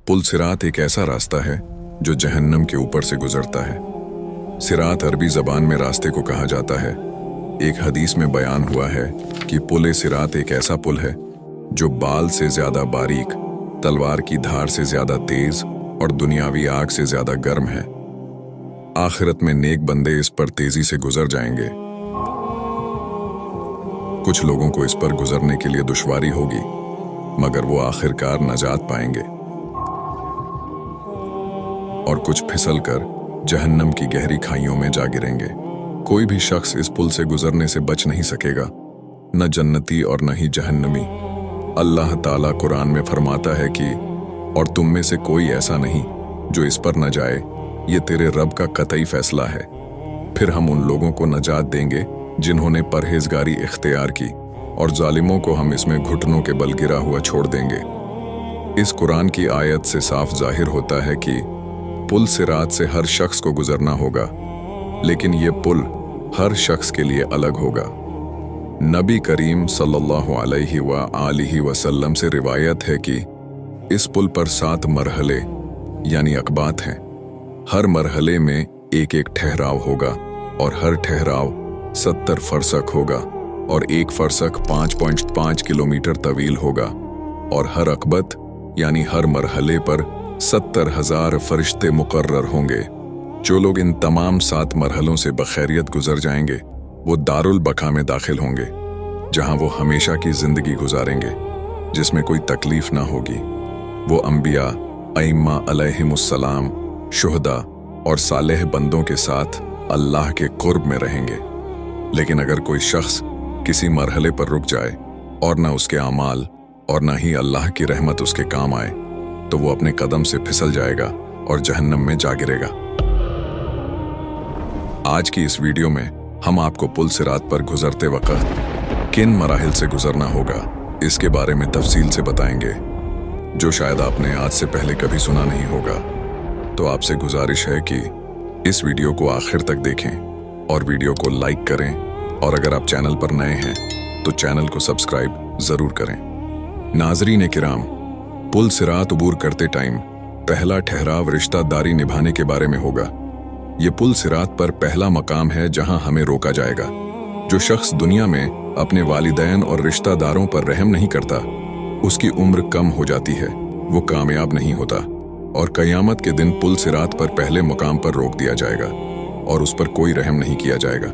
पुल सिरात एक ऐसा रास्ता है जो जहन्नम के ऊपर से गुजरता है। सिरात अरबी जबान में रास्ते को कहा जाता है। एक हदीस में बयान हुआ है कि पुल सिरात एक ऐसा पुल है जो बाल से ज्यादा बारीक, तलवार की धार से ज्यादा तेज और दुनियावी आग से ज्यादा गर्म है। आखिरत में नेक बंदे इस पर तेजी से गुजर जाएंगे। कुछ लोगों को इस पर गुजरने के लिए दुश्वारी होगी, मगर वो आखिरकार नजात पाएंगे और कुछ फिसल कर जहन्नम की गहरी खाइयों में जा गिरेंगे। कोई भी शख्स इस पुल से गुजरने से बच नहीं सकेगा, न जन्नती और न ही जहन्नमी। अल्लाह ताला कुरान में फरमाता है कि और तुम में से कोई ऐसा नहीं जो इस पर न जाए, ये तेरे रब का कतई फैसला है। फिर हम उन लोगों को नजात देंगे जिन्होंने परहेजगारी इख्तियार की, और जालिमों को हम इसमें घुटनों के बल गिरा हुआ छोड़ देंगे। इस कुरान की आयत से साफ जाहिर होता है कि पुल सिरात से हर शख्स को गुजरना होगा, लेकिन ये पुल हर शख्स के लिए अलग होगा। नबी करीम सल्लल्लाहु अलैहि वसल्लम से रिवायत है कि इस पुल पर 7 मरहले यानी अकबात हैं। हर मरहले में एक एक ठहराव होगा और हर ठहराव 70 फरसख होगा और एक फरसख 5.5 किलोमीटर तवील होगा, और हर अकबत यानी हर मरहले पर 70,000 फरिश्ते मुकर्रर होंगे। जो लोग इन तमाम 7 मरहलों से बखैरियत गुजर जाएंगे वो दारुल बका में दाखिल होंगे, जहां वो हमेशा की जिंदगी गुजारेंगे जिसमें कोई तकलीफ ना होगी। वो अंबिया, अइम्मा अलैहिमुस्सलाम, शुहदा और सालेह बंदों के साथ अल्लाह के कुर्ब में रहेंगे। लेकिन अगर कोई शख्स किसी मरहले पर रुक जाए और ना उसके अमाल और ना ही अल्लाह की रहमत उसके काम आए, तो वो अपने कदम से फिसल जाएगा और जहन्नम में जा गिरेगा। आज की इस वीडियो में हम आपको पुल सिरात पर गुजरते वक्त किन मराहिल से गुजरना होगा इसके बारे में तफसील से बताएंगे, जो शायद आपने आज से पहले कभी सुना नहीं होगा। तो आपसे गुजारिश है कि इस वीडियो को आखिर तक देखें और वीडियो को लाइक करें, और अगर आप चैनल पर नए हैं तो चैनल को सब्सक्राइब जरूर करें। नाज़रीन किराम, पुल सिरात अबूर करते टाइम पहला ठहराव रिश्तेदारी निभाने के बारे में होगा। ये पुल सिरात पर पहला मकाम है जहां हमें रोका जाएगा। जो शख्स दुनिया में अपने वालिदैन और रिश्तेदारों पर रहम नहीं करता, उसकी उम्र कम हो जाती है, वो कामयाब नहीं होता, और क़यामत के दिन पुल सिरात पर पहले मकाम पर रोक दिया जाएगा और उस पर कोई रहम नहीं किया जाएगा।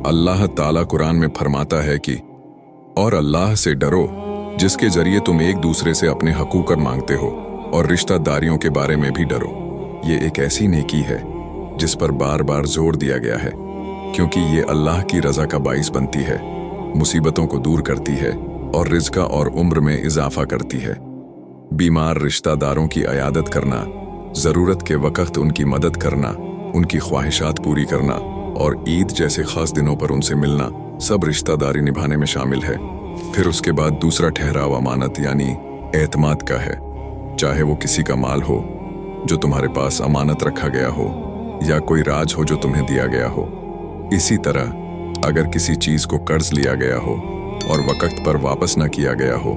अल्लाह ताला कुरान में फरमाता है कि और अल्लाह से डरो जिसके जरिए तुम एक दूसरे से अपने हकूक़ मांगते हो, और रिश्तेदारियों के बारे में भी डरो। ये एक ऐसी नेकी है जिस पर बार बार जोर दिया गया है, क्योंकि ये अल्लाह की रज़ा का बाइस बनती है, मुसीबतों को दूर करती है और रिज़्क़ और उम्र में इजाफा करती है। बीमार रिश्तेदारों की अयादत करना, ज़रूरत के वक़्त उनकी मदद करना, उनकी ख्वाहिशात पूरी करना और ईद जैसे ख़ास दिनों पर उनसे मिलना सब रिश्तेदारी निभाने में शामिल है। फिर उसके बाद दूसरा ठहराव अमानत यानी एतमाद का है। चाहे वो किसी का माल हो जो तुम्हारे पास अमानत रखा गया हो, या कोई राज हो जो तुम्हें दिया गया हो। इसी तरह अगर किसी चीज़ को कर्ज लिया गया हो और वक़्त पर वापस न किया गया हो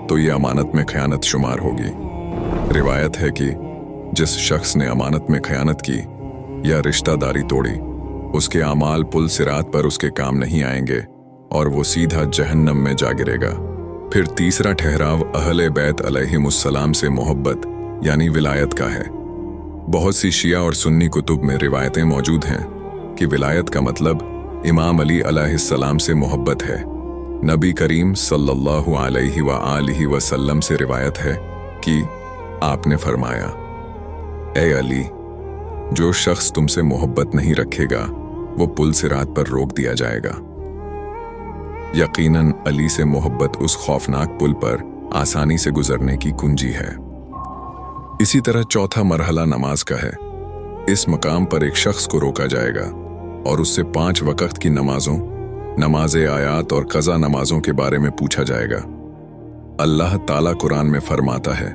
तो ये अमानत में खयानत शुमार होगी। रिवायत है कि जिस शख्स ने अमानत में खयानत की या रिश्तेदारी तोड़ी, उसके अमाल पुल सिरात पर उसके काम नहीं आएंगे और वो सीधा जहन्नम में जा गिरेगा। फिर तीसरा ठहराव अहले बैत अलैहिमुस्सलाम से मोहब्बत यानी विलायत का है। बहुत सी शिया और सुन्नी कुतुब में रिवायतें मौजूद हैं कि विलायत का मतलब इमाम अली अलैहिस्सलाम से मोहब्बत है। नबी करीम सल्लल्लाहु अलैहि वसल्लम से रिवायत है कि आपने फरमाया, ए अली, जो शख्स तुमसे मोहब्बत नहीं रखेगा वो पुल सिरात पर रोक दिया जाएगा। यकीनन अली से मोहब्बत उस खौफनाक पुल पर आसानी से गुजरने की कुंजी है। इसी तरह चौथा मरहला नमाज का है। इस मकाम पर एक शख्स को रोका जाएगा और उससे 5 वक़्त की नमाजों, नमाज आयात और कज़ा नमाजों के बारे में पूछा जाएगा। अल्लाह ताला कुरान में फरमाता है,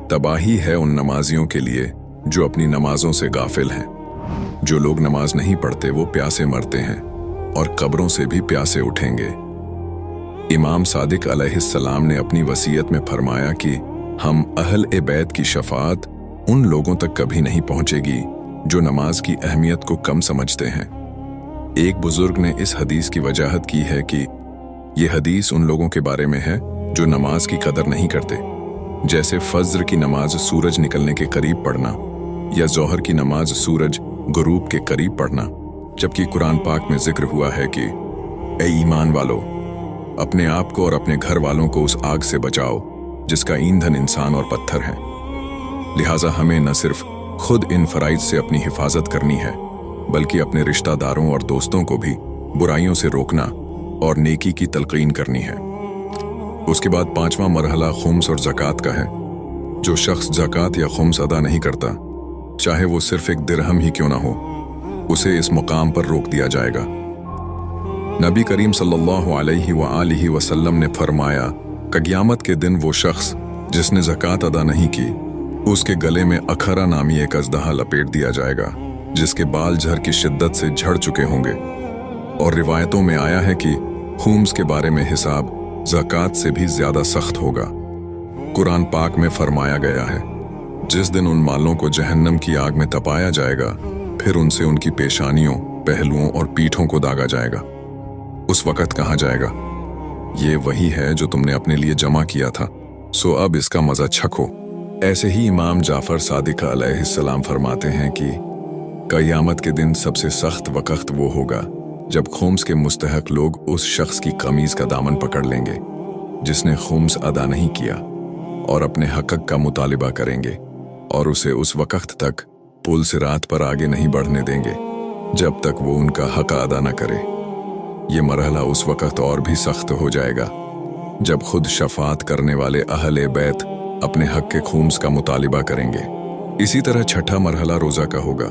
तबाही है उन नमाजियों के लिए जो अपनी नमाजों से गाफिल हैं। जो लोग नमाज नहीं पढ़ते वो प्यासे मरते हैं और कब्रों से भी प्यासे उठेंगे। इमाम सादिक अलैहिस्सलाम ने अपनी वसीयत में फरमाया कि हम अहल ए बैत की शफाअत उन लोगों तक कभी नहीं पहुंचेगी जो नमाज की अहमियत को कम समझते हैं। एक बुजुर्ग ने इस हदीस की वजाहत की है कि यह हदीस उन लोगों के बारे में है जो नमाज की कदर नहीं करते, जैसे फज्र की नमाज सूरज निकलने के करीब पढ़ना या जोहर की नमाज सूरज गुरूब के करीब पढ़ना। जबकि कुरान पाक में जिक्र हुआ है कि ए ईमान वालो, अपने आप को और अपने घर वालों को उस आग से बचाओ जिसका ईंधन इंसान और पत्थर है। लिहाजा हमें न सिर्फ खुद इन फराइज से अपनी हिफाजत करनी है, बल्कि अपने रिश्तेदारों और दोस्तों को भी बुराइयों से रोकना और नेकी की तलकीन करनी है। उसके बाद पांचवा मरहला खुम्स और ज़कात का है। जो शख्स ज़कात या खुम्स अदा नहीं करता, चाहे वो सिर्फ एक दिरहम ही क्यों ना हो, उसे इस मुकाम पर रोक दिया जाएगा। नबी करीम सल्लल्लाहु अलैहि वसल्लम ने फरमाया कि क़यामत के दिन वो शख्स जिसने ज़कात अदा नहीं की, उसके गले में अखरा नामी एक अज़दहा लपेट दिया जाएगा जिसके बाल झर की शिद्दत से झड़ चुके होंगे। और रिवायतों में आया है कि खुम्स के बारे में हिसाब ज़कात से भी ज़्यादा सख्त होगा। कुरान पाक में फरमाया गया है, जिस दिन उन मालों को जहन्नम की आग में तपाया जाएगा, फिर उनसे उनकी पेशानियों, पहलुओं और पीठों को दागा जाएगा। उस वक़्त कहा जाएगा, ये वही है जो तुमने अपने लिए जमा किया था, सो अब इसका मज़ा चखो। ऐसे ही इमाम जाफर सादिक अलैहिस्सलाम फरमाते हैं कि क़यामत के दिन सबसे सख्त वक़्त वो होगा जब खुम्स के मुस्तहक लोग उस शख्स की कमीज़ का दामन पकड़ लेंगे जिसने खुम्स अदा नहीं किया, और अपने हक़ का मुतालिबा करेंगे और उसे उस वक़्त तक पुल सिरात पर आगे नहीं बढ़ने देंगे जब तक वो उनका हक़ अदा न करे। ये मरहला उस वक़्त और भी सख्त हो जाएगा जब खुद शफात करने वाले अहले बैत अपने हक़ के खुम्स का मुतालिबा करेंगे। इसी तरह छठा मरहला रोज़ा का होगा।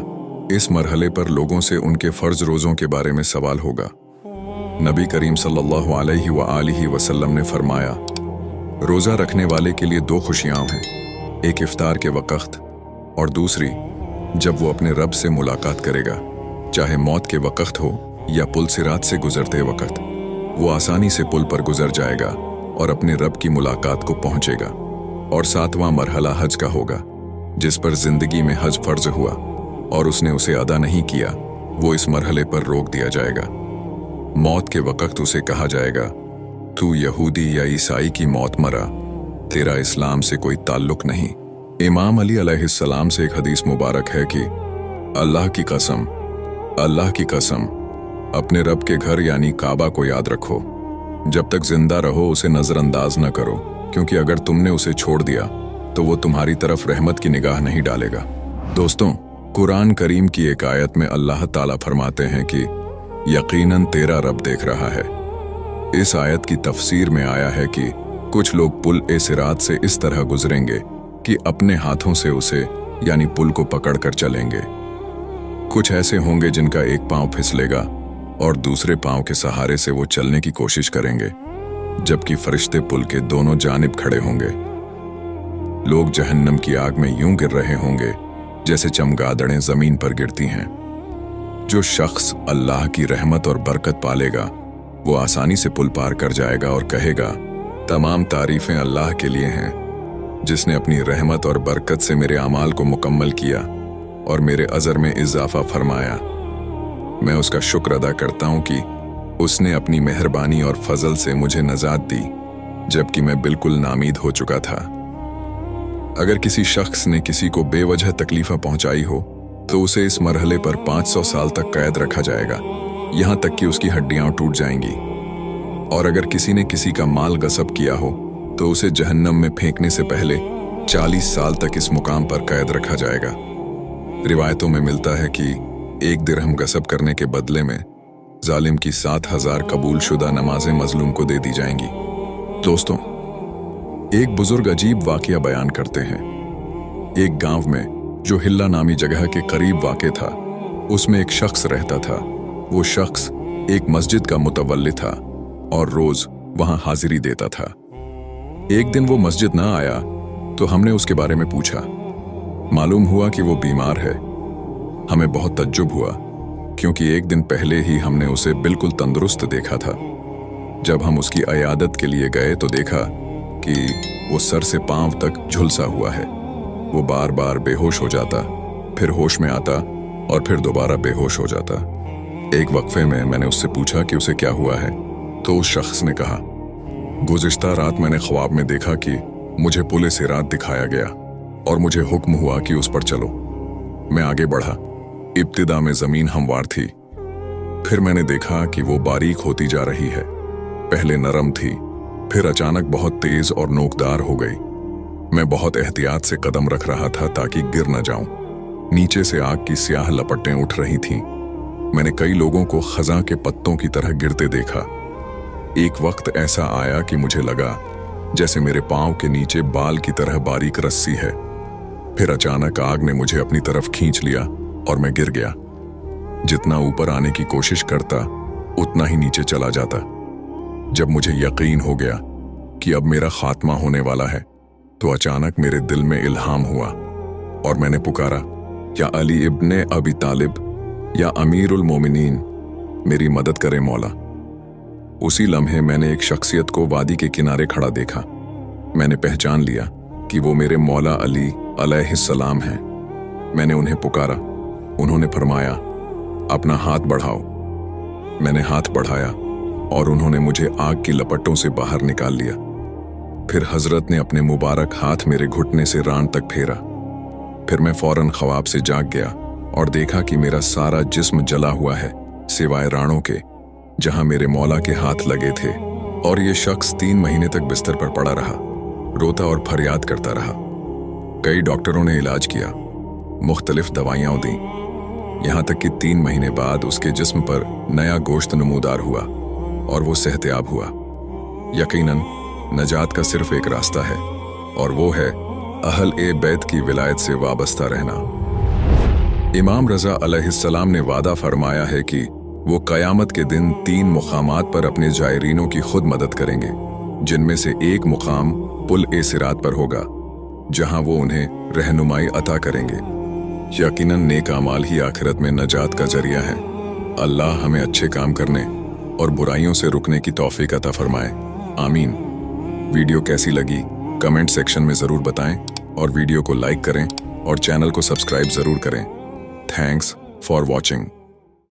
इस मरहले पर लोगों से उनके फ़र्ज रोज़ों के बारे में सवाल होगा। नबी करीम सल्लल्लाहु अलैहि वसल्लम ने फरमाया, रोज़ा रखने वाले के लिए दो खुशियाँ हैं, एक इफ्तार के वक़्त और दूसरी जब वो अपने रब से मुलाकात करेगा, चाहे मौत के वक़्त हो या पुल सिरात से गुजरते वक़्त। वो आसानी से पुल पर गुजर जाएगा और अपने रब की मुलाकात को पहुँचेगा। और सातवां मरहला हज का होगा, जिस पर ज़िंदगी में हज फ़र्ज हुआ और उसने उसे अदा नहीं किया, वो इस मरहले पर रोक दिया जाएगा। मौत के वक़्त उसे कहा जाएगा, तू यहूदी या ईसाई की मौत मरा, तेरा इस्लाम से कोई ताल्लुक नहीं। इमाम अली अलैहिस्सलाम से एक हदीस मुबारक है कि अल्लाह की कसम, अल्लाह की कसम, अपने रब के घर यानी काबा को याद रखो। जब तक जिंदा रहो उसे नज़रअंदाज न करो, क्योंकि अगर तुमने उसे छोड़ दिया तो वो तुम्हारी तरफ रहमत की निगाह नहीं डालेगा। दोस्तों, कुरान करीम की एक आयत में अल्लाह ताला फरमाते हैं कि यकीनन तेरा रब देख रहा है। इस आयत की तफसीर में आया है कि कुछ लोग पुल ए सिरात से इस तरह गुजरेंगे कि अपने हाथों से उसे यानी पुल को पकड़कर चलेंगे। कुछ ऐसे होंगे जिनका एक पांव फिसलेगा और दूसरे पांव के सहारे से वो चलने की कोशिश करेंगे, जबकि फरिश्ते पुल के दोनों जानिब खड़े होंगे। लोग जहन्नम की आग में यूं गिर रहे होंगे जैसे चमगादड़ें जमीन पर गिरती हैं। जो शख्स अल्लाह की रहमत और बरकत पालेगा वो आसानी से पुल पार कर जाएगा और कहेगा, तमाम तारीफें अल्लाह के लिए हैं जिसने अपनी रहमत और बरकत से मेरे अमाल को मुकम्मल किया और मेरे अजर में इजाफा फरमाया। मैं उसका शुक्र अदा करता हूँ कि उसने अपनी मेहरबानी और फजल से मुझे नजात दी जबकि मैं बिल्कुल नामीद हो चुका था। अगर किसी शख्स ने किसी को बेवजह तकलीफा पहुंचाई हो तो उसे इस मरहले पर 500 साल तक कैद रखा जाएगा, यहाँ तक कि उसकी हड्डियां टूट जाएंगी। और अगर किसी ने किसी का माल गसब किया हो तो उसे जहन्नम में फेंकने से पहले 40 साल तक इस मुकाम पर कैद रखा जाएगा। रिवायतों में मिलता है कि एक दिरहम गसब करने के बदले में जालिम की 7000 कबूलशुदा नमाजें मजलूम को दे दी जाएंगी। दोस्तों, एक बुजुर्ग अजीब वाकया बयान करते हैं। एक गांव में जो हिल्ला नामी जगह के करीब वाक़ था, उसमें एक शख्स रहता था। वो शख्स एक मस्जिद का मुतवल्ली था और रोज वहां हाजिरी देता था। एक दिन वो मस्जिद ना आया तो हमने उसके बारे में पूछा। मालूम हुआ कि वो बीमार है। हमें बहुत तज्जुब हुआ क्योंकि एक दिन पहले ही हमने उसे बिल्कुल तंदुरुस्त देखा था। जब हम उसकी अयादत के लिए गए तो देखा कि वो सर से पांव तक झुलसा हुआ है। वो बार बार बेहोश हो जाता, फिर होश में आता और फिर दोबारा बेहोश हो जाता। एक वक्फे में मैंने उससे पूछा कि उसे क्या हुआ है, तो उस शख्स ने कहा, गुज़िश्ता रात मैंने ख्वाब में देखा कि मुझे पुल सिरात दिखाया गया और मुझे हुक्म हुआ कि उस पर चलो। मैं आगे बढ़ा। इब्तिदा में ज़मीन हमवार थी, फिर मैंने देखा कि वो बारीक होती जा रही है। पहले नरम थी, फिर अचानक बहुत तेज और नोकदार हो गई। मैं बहुत एहतियात से कदम रख रहा था ताकि गिर न जाऊं। नीचे से आग की स्याह लपटें उठ रही थीं। मैंने कई लोगों को खज़ां के पत्तों की तरह गिरते देखा। एक वक्त ऐसा आया कि मुझे लगा जैसे मेरे पांव के नीचे बाल की तरह बारीक रस्सी है। फिर अचानक आग ने मुझे अपनी तरफ खींच लिया और मैं गिर गया। जितना ऊपर आने की कोशिश करता, उतना ही नीचे चला जाता। जब मुझे यकीन हो गया कि अब मेरा खात्मा होने वाला है, तो अचानक मेरे दिल में इल्हाम हुआ और मैंने पुकारा, या अली इब्ने अबी तालिब, या अमीरुल मोमिनीन, मेरी मदद करे मौला। उसी लम्हे मैंने एक शख्सियत को वादी के किनारे खड़ा देखा। मैंने पहचान लिया कि वो मेरे मौला अली अलैहिस्सलाम हैं। मैंने उन्हें पुकारा। उन्होंने फरमाया, अपना हाथ बढ़ाओ। मैंने हाथ बढ़ाया और उन्होंने मुझे आग की लपटों से बाहर निकाल लिया। फिर हजरत ने अपने मुबारक हाथ मेरे घुटने से रान तक फेरा। फिर मैं फौरन ख्वाब से जाग गया और देखा कि मेरा सारा जिस्म जला हुआ है, सिवाय रानों के, जहां मेरे मौला के हाथ लगे थे। और ये शख्स 3 महीने तक बिस्तर पर पड़ा रहा, रोता और फरियाद करता रहा। कई डॉक्टरों ने इलाज किया, मुख्तलिफ दवाइयां दी, यहाँ तक कि 3 महीने बाद उसके जिस्म पर नया गोश्त नमूदार हुआ और वो सेहतयाब हुआ। यकीनन नजात का सिर्फ एक रास्ता है, और वो है अहल ए बैत की विलायत से वाबस्ता रहना। इमाम रज़ा अलैहिस्सलाम ने वादा फरमाया है कि वो क़यामत के दिन 3 मुकामात पर अपने जायरीनों की खुद मदद करेंगे, जिनमें से एक मुकाम पुल ए सिरात पर होगा, जहां वो उन्हें रहनुमाई अता करेंगे। यकीनन नेक अमाल ही आखिरत में नजात का जरिया है। अल्लाह हमें अच्छे काम करने और बुराइयों से रुकने की तौफीक अता फरमाए, आमीन। वीडियो कैसी लगी कमेंट सेक्शन में ज़रूर बताएं और वीडियो को लाइक करें और चैनल को सब्सक्राइब ज़रूर करें। Thanks for watching.